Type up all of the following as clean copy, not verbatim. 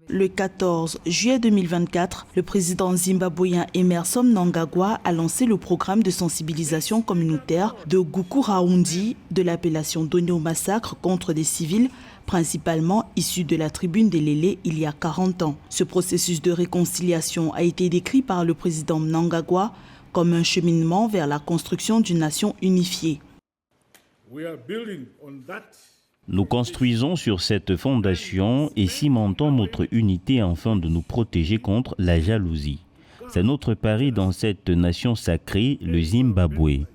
Le 14 juillet 2024, le président zimbabwéen Emmerson Mnangagwa a lancé le programme de sensibilisation communautaire de Gukurahundi de l'appellation donnée au massacre contre des civils, principalement issus de la tribune des Lélé il y a 40 ans. Ce processus de réconciliation a été décrit par le président Mnangagwa comme un cheminement vers la construction d'une nation unifiée. Nous construisons sur cette fondation et cimentons notre unité afin de nous protéger contre la jalousie. C'est notre pari dans cette nation sacrée, le Zimbabwe.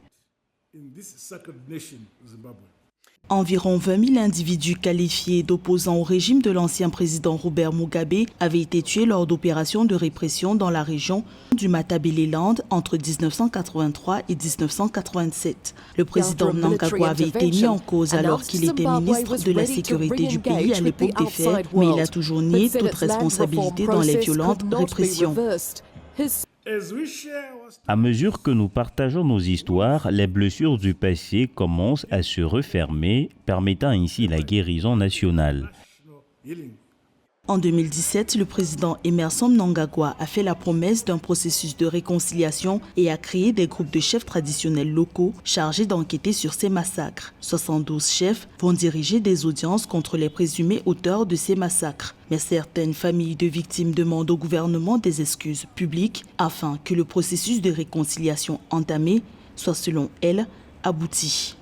Environ 20 000 individus qualifiés d'opposants au régime de l'ancien président Robert Mugabe avaient été tués lors d'opérations de répression dans la région du Matabeleland entre 1983 et 1987. Le président Mnangagwa avait été mis en cause alors qu'il était ministre de la Sécurité du pays à l'époque des faits, mais il a toujours nié toute responsabilité dans les violentes répressions. À mesure que nous partageons nos histoires, les blessures du passé commencent à se refermer, permettant ainsi la guérison nationale. En 2017, le président Emmerson Mnangagwa a fait la promesse d'un processus de réconciliation et a créé des groupes de chefs traditionnels locaux chargés d'enquêter sur ces massacres. 72 chefs vont diriger des audiences contre les présumés auteurs de ces massacres. Mais certaines familles de victimes demandent au gouvernement des excuses publiques afin que le processus de réconciliation entamé soit, selon elles, abouti.